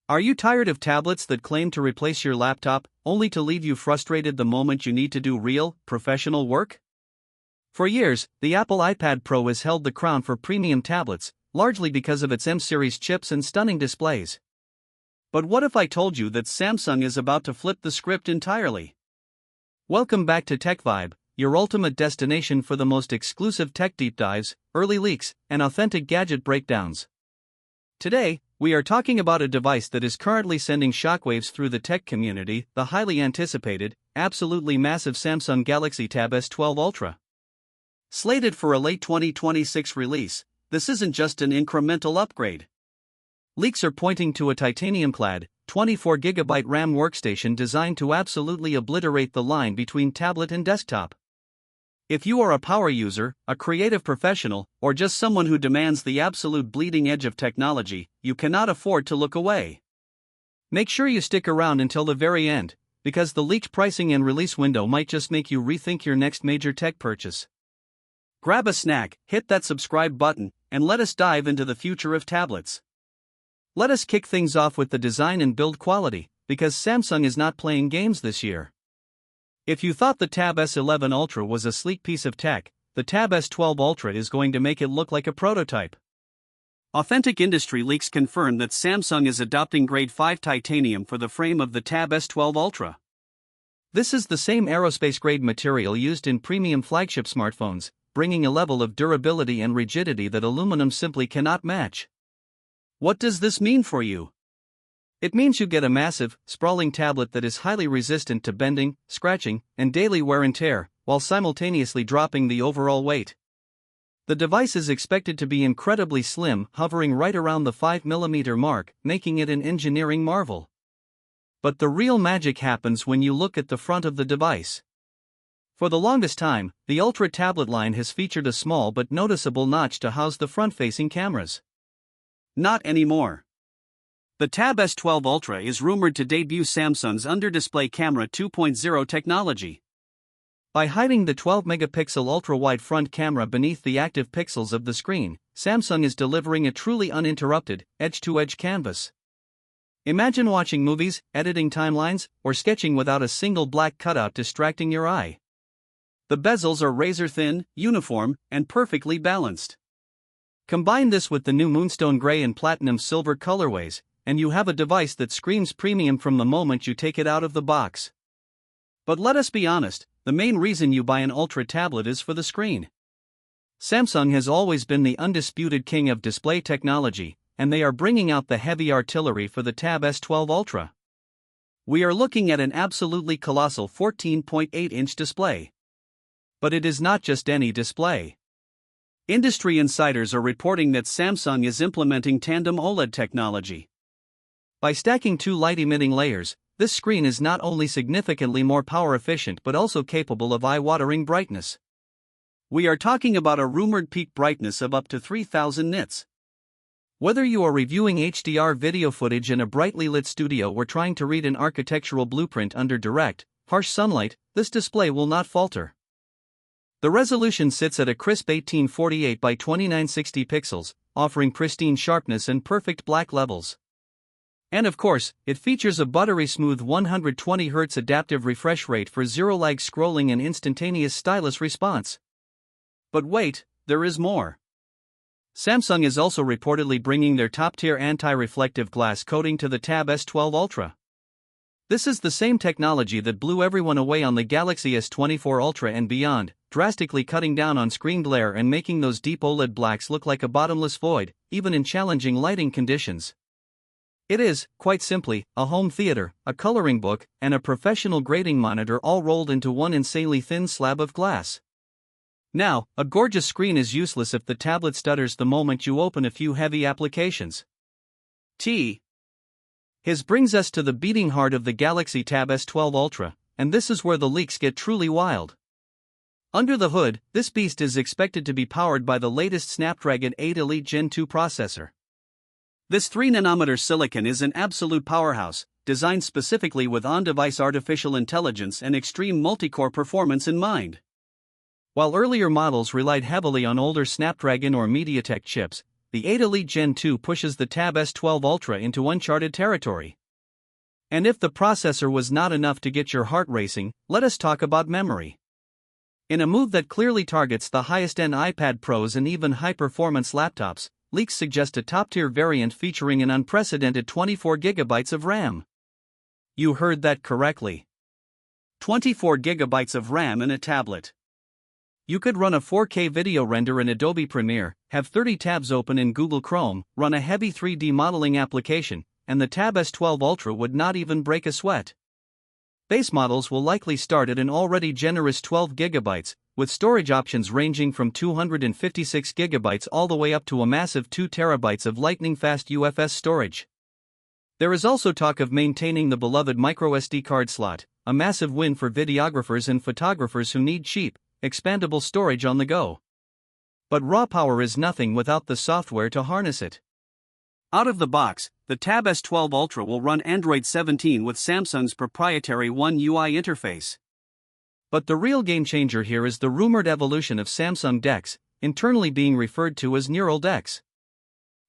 Are you tired of tablets that claim to replace your laptop, only to leave you frustrated the moment you need to do real, professional work? For years, the Apple iPad Pro has held the crown for premium tablets, largely because of its M-series chips and stunning displays. But what if I told you that Samsung is about to flip the script entirely? Welcome back to TechVibe, your ultimate destination for the most exclusive tech deep dives, early leaks, and authentic gadget breakdowns. Today, we are talking about a device that is currently sending shockwaves through the tech community, the highly anticipated, absolutely massive Samsung Galaxy Tab S12 Ultra. Slated for a late 2026 release, this isn't just an incremental upgrade. Leaks are pointing to a titanium-clad, 24GB RAM workstation designed to absolutely obliterate the line between tablet and desktop. If you are a power user, a creative professional, or just someone who demands the absolute bleeding edge of technology, you cannot afford to look away. Make sure you stick around until the very end, because the leaked pricing and release window might just make you rethink your next major tech purchase. Grab a snack, hit that subscribe button, and let us dive into the future of tablets. Let us kick things off with the design and build quality, because Samsung is not playing games this year. If you thought the Tab S11 Ultra was a sleek piece of tech, the Tab S12 Ultra is going to make it look like a prototype. Authentic industry leaks confirm that Samsung is adopting grade 5 titanium for the frame of the Tab S12 Ultra. This is the same aerospace-grade material used in premium flagship smartphones, bringing a level of durability and rigidity that aluminum simply cannot match. What does this mean for you? It means you get a massive, sprawling tablet that is highly resistant to bending, scratching, and daily wear and tear, while simultaneously dropping the overall weight. The device is expected to be incredibly slim, hovering right around the 5mm mark, making it an engineering marvel. But the real magic happens when you look at the front of the device. For the longest time, the Ultra tablet line has featured a small but noticeable notch to house the front-facing cameras. Not anymore. The Tab S12 Ultra is rumored to debut Samsung's under-display camera 2.0 technology. By hiding the 12-megapixel ultra-wide front camera beneath the active pixels of the screen, Samsung is delivering a truly uninterrupted, edge-to-edge canvas. Imagine watching movies, editing timelines, or sketching without a single black cutout distracting your eye. The bezels are razor-thin, uniform, and perfectly balanced. Combine this with the new Moonstone Gray and Platinum Silver colorways, and you have a device that screams premium from the moment you take it out of the box. But let us be honest, the main reason you buy an Ultra tablet is for the screen. Samsung has always been the undisputed king of display technology, and they are bringing out the heavy artillery for the Tab S12 Ultra. We are looking at an absolutely colossal 14.8-inch display. But it is not just any display. Industry insiders are reporting that Samsung is implementing Tandem OLED technology. By stacking two light-emitting layers, this screen is not only significantly more power-efficient but also capable of eye-watering brightness. We are talking about a rumored peak brightness of up to 3000 nits. Whether you are reviewing HDR video footage in a brightly lit studio or trying to read an architectural blueprint under direct, harsh sunlight, this display will not falter. The resolution sits at a crisp 1848 by 2960 pixels, offering pristine sharpness and perfect black levels. And of course, it features a buttery-smooth 120Hz adaptive refresh rate for zero-lag scrolling and instantaneous stylus response. But wait, there is more. Samsung is also reportedly bringing their top-tier anti-reflective glass coating to the Tab S12 Ultra. This is the same technology that blew everyone away on the Galaxy S24 Ultra and beyond, drastically cutting down on screen glare and making those deep OLED blacks look like a bottomless void, even in challenging lighting conditions. It is, quite simply, a home theater, a coloring book, and a professional grading monitor all rolled into one insanely thin slab of glass. Now, a gorgeous screen is useless if the tablet stutters the moment you open a few heavy applications. His brings us to the beating heart of the Galaxy Tab S12 Ultra, and this is where the leaks get truly wild. Under the hood, this beast is expected to be powered by the latest Snapdragon 8 Elite Gen 2 processor. This 3nm silicon is an absolute powerhouse, designed specifically with on-device artificial intelligence and extreme multi-core performance in mind. While earlier models relied heavily on older Snapdragon or MediaTek chips, the 8 Elite Gen 2 pushes the Tab S12 Ultra into uncharted territory. And if the processor was not enough to get your heart racing, let us talk about memory. In a move that clearly targets the highest-end iPad Pros and even high-performance laptops, leaks suggest a top-tier variant featuring an unprecedented 24GB of RAM. You heard that correctly. 24GB of RAM in a tablet. You could run a 4K video render in Adobe Premiere, have 30 tabs open in Google Chrome, run a heavy 3D modeling application, and the Tab S12 Ultra would not even break a sweat. Base models will likely start at an already generous 12GB, with storage options ranging from 256GB all the way up to a massive 2TB of lightning-fast UFS storage. There is also talk of maintaining the beloved microSD card slot, a massive win for videographers and photographers who need cheap, expandable storage on the go. But raw power is nothing without the software to harness it. Out of the box, the Tab S12 Ultra will run Android 17 with Samsung's proprietary One UI interface. But the real game changer here is the rumored evolution of Samsung DeX, internally being referred to as Neural DeX.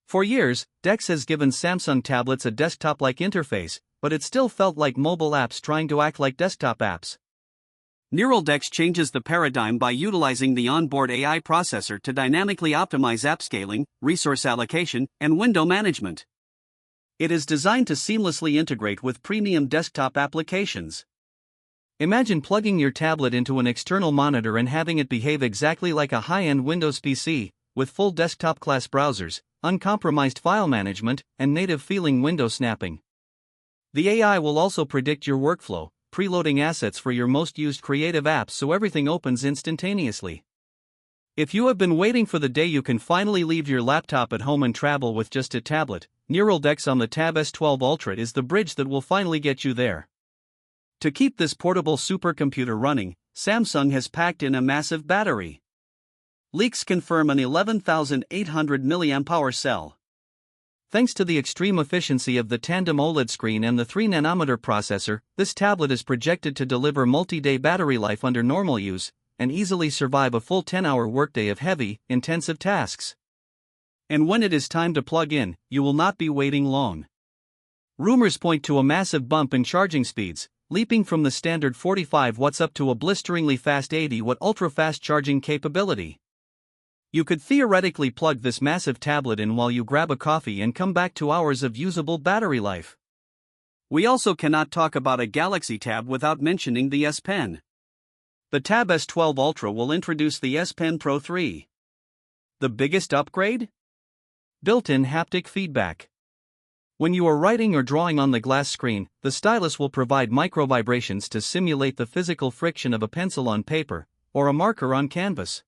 For years, DeX has given Samsung tablets a desktop-like interface, but it still felt like mobile apps trying to act like desktop apps. Neural DeX changes the paradigm by utilizing the onboard AI processor to dynamically optimize app scaling, resource allocation, and window management. It is designed to seamlessly integrate with premium desktop applications. Imagine plugging your tablet into an external monitor and having it behave exactly like a high-end Windows PC, with full desktop-class browsers, uncompromised file management, and native-feeling window snapping. The AI will also predict your workflow, preloading assets for your most used creative apps so everything opens instantaneously. If you have been waiting for the day you can finally leave your laptop at home and travel with just a tablet, Neural DeX on the Tab S12 Ultra is the bridge that will finally get you there. To keep this portable supercomputer running, Samsung has packed in a massive battery. Leaks confirm an 11,800 mAh cell. Thanks to the extreme efficiency of the Tandem OLED screen and the 3nm processor, this tablet is projected to deliver multi-day battery life under normal use, and easily survive a full 10-hour workday of heavy, intensive tasks. And when it is time to plug in, you will not be waiting long. Rumors point to a massive bump in charging speeds, leaping from the standard 45 watts up to a blisteringly fast 80-watt ultra-fast charging capability. You could theoretically plug this massive tablet in while you grab a coffee and come back to hours of usable battery life. We also cannot talk about a Galaxy Tab without mentioning the S Pen. The Tab S12 Ultra will introduce the S Pen Pro 3. The biggest upgrade? Built-in haptic feedback. When you are writing or drawing on the glass screen, the stylus will provide micro-vibrations to simulate the physical friction of a pencil on paper, or a marker on canvas.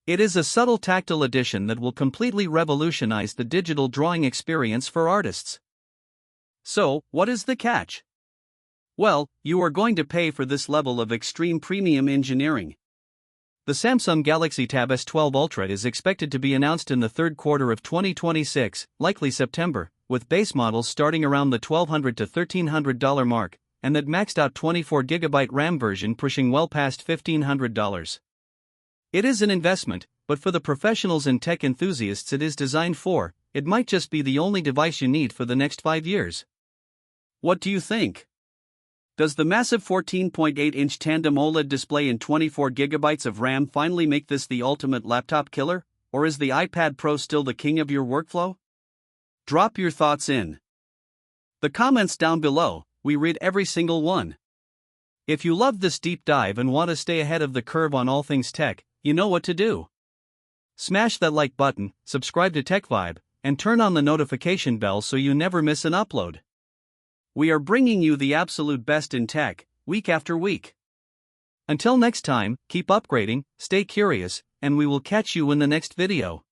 It is a subtle tactile addition that will completely revolutionize the digital drawing experience for artists. So, what is the catch? Well, you are going to pay for this level of extreme premium engineering. The Samsung Galaxy Tab S12 Ultra is expected to be announced in the third quarter of 2026, likely September, with base models starting around the $1,200 to $1,300 mark, and that maxed out 24GB RAM version pushing well past $1,500. It is an investment, but for the professionals and tech enthusiasts it is designed for, it might just be the only device you need for the next 5 years. What do you think? Does the massive 14.8-inch Tandem OLED display and 24GB of RAM finally make this the ultimate laptop killer, or is the iPad Pro still the king of your workflow? Drop your thoughts in the comments down below, we read every single one. If you loved this deep dive and want to stay ahead of the curve on all things tech, you know what to do. Smash that like button, subscribe to TechVibe, and turn on the notification bell so you never miss an upload. We are bringing you the absolute best in tech, week after week. Until next time, keep upgrading, stay curious, and we will catch you in the next video.